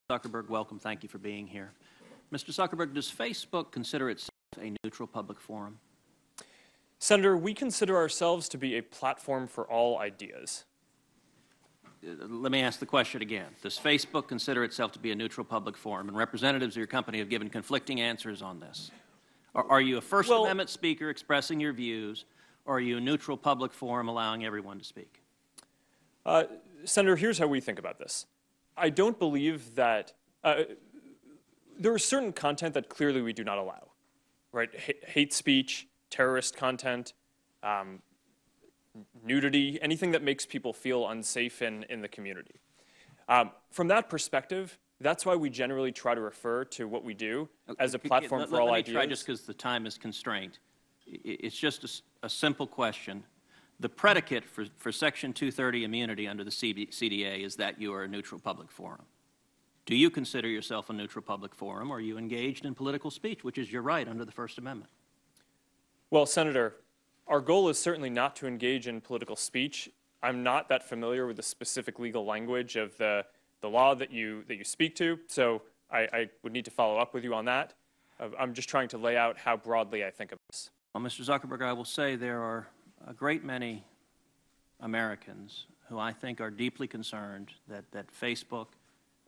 Zuckerberg, welcome. Thank you for being here. Mr. Zuckerberg, does Facebook consider itself a neutral public forum? Senator, we consider ourselves to be a platform for all ideas. Let me ask the question again. Does Facebook consider itself to be a neutral public forum? And representatives of your company have given conflicting answers on this. Are you a First Amendment speaker expressing your views, or are you a neutral public forum allowing everyone to speak? Senator, here's how we think about this. I don't believe that there is certain content that clearly we do not allow, right? Hate speech, terrorist content, nudity, anything that makes people feel unsafe in the community. From that perspective, that's why we generally try to refer to what we do as a platform for all ideas. Let me try, just because the time is constrained. It's just a simple question. The predicate for Section 230 immunity under the CDA is that you are a neutral public forum. Do you consider yourself a neutral public forum, or are you engaged in political speech, which is your right under the First Amendment? Well, Senator, our goal is certainly not to engage in political speech. I'm not that familiar with the specific legal language of the law that you speak to, so I would need to follow up with you on that. I'm just trying to lay out how broadly I think of this. Well, Mr. Zuckerberg, I will say there are a great many Americans who I think are deeply concerned that Facebook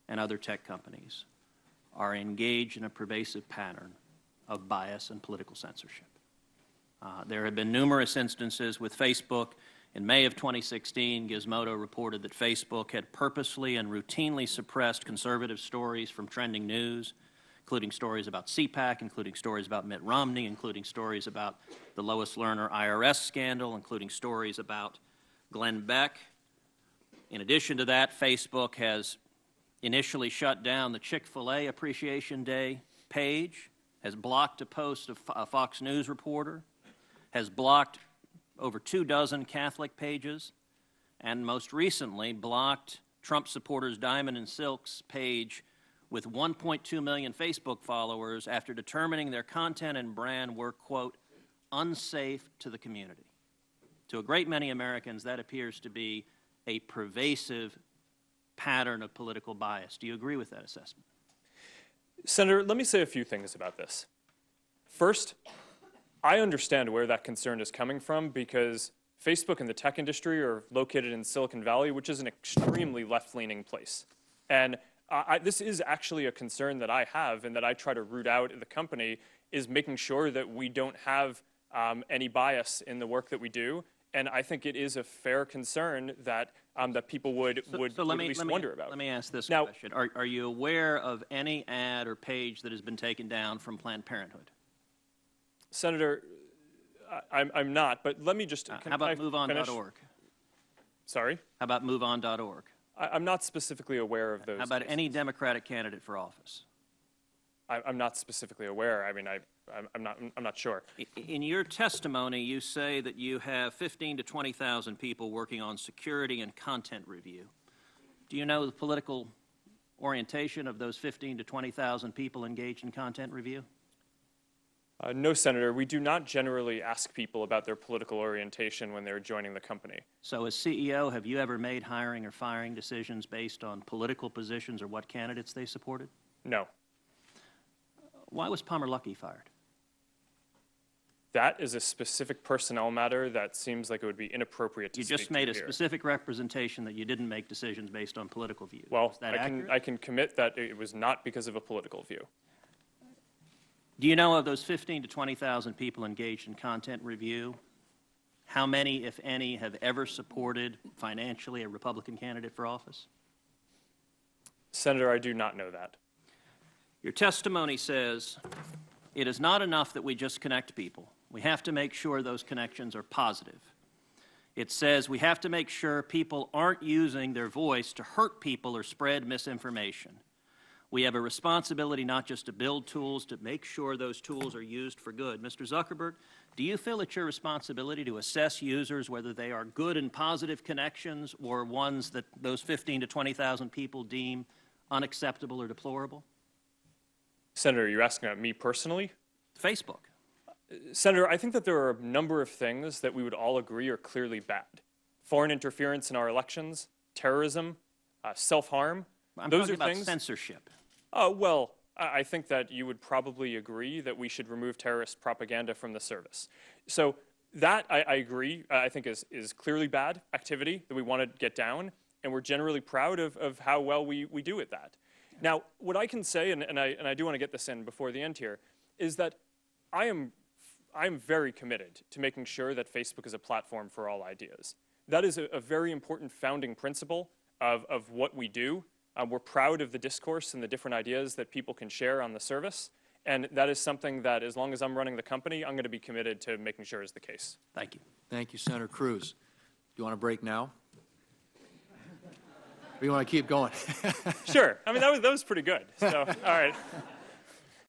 and other tech companies are engaged in a pervasive pattern of bias and political censorship. There have been numerous instances with Facebook. In May of 2016, Gizmodo reported that Facebook had purposely and routinely suppressed conservative stories from trending news, including stories about CPAC, including stories about Mitt Romney, including stories about the Lois Lerner IRS scandal, including stories about Glenn Beck. In addition to that, Facebook has initially shut down the Chick-fil-A Appreciation Day page, has blocked a post of a Fox News reporter, has blocked over 24 Catholic pages, and most recently blocked Trump supporters Diamond and Silk's page with 1.2 million Facebook followers after determining their content and brand were, quote, unsafe to the community. To a great many Americans, that appears to be a pervasive pattern of political bias. Do you agree with that assessment? Senator, let me say a few things about this. First, I understand where that concern is coming from because Facebook and the tech industry are located in Silicon Valley, which is an extremely left-leaning place. And this is actually a concern that I have and that I try to root out in the company, is making sure that we don't have any bias in the work that we do. And I think it is a fair concern that that people would at least wonder about. Let me ask this question. Are you aware of any ad or page that has been taken down from Planned Parenthood? Senator, I'm not, but let me just... How about MoveOn.org? Sorry? How about MoveOn.org? I'm not specifically aware of those. How about any Democratic candidate for office? I'm not specifically aware. I mean, I'm not sure. In your testimony, you say that you have 15,000 to 20,000 people working on security and content review. Do you know the political orientation of those 15,000 to 20,000 people engaged in content review? No, Senator. We do not generally ask people about their political orientation when they're joining the company. So as CEO, have you ever made hiring or firing decisions based on political positions or what candidates they supported? No. Why was Palmer Luckey fired? That is a specific personnel matter that seems like it would be inappropriate to speak to here. You just made a specific representation that you didn't make decisions based on political views. Well, is that accurate? I can commit that it was not because of a political view. Do you know of those 15,000 to 20,000 people engaged in content review, how many, if any, have ever supported financially a Republican candidate for office? Senator, I do not know that. Your testimony says it is not enough that we just connect people. We have to make sure those connections are positive. It says we have to make sure people aren't using their voice to hurt people or spread misinformation. We have a responsibility not just to build tools, to make sure those tools are used for good. Mr. Zuckerberg, do you feel it's your responsibility to assess users whether they are good and positive connections or ones that those 15,000 to 20,000 people deem unacceptable or deplorable? Senator, you're asking about me personally? Facebook. Senator, I think that there are a number of things that we would all agree are clearly bad. Foreign interference in our elections, terrorism, self-harm. I'm Those talking are about things, censorship. well, I think that you would probably agree that we should remove terrorist propaganda from the service. So that, I agree, I think is clearly bad activity that we want to get down, and we're generally proud of how well we do at that. Now, what I can say, and I do want to get this in before the end here, is that I'm very committed to making sure that Facebook is a platform for all ideas. That is a very important founding principle of what we do. We're proud of the discourse and the different ideas that people can share on the service. And that is something that, as long as I'm running the company, I'm going to be committed to making sure is the case. Thank you. Thank you, Senator Cruz. Do you want to break now? Or you want to keep going? Sure. I mean, that was pretty good. So, all right.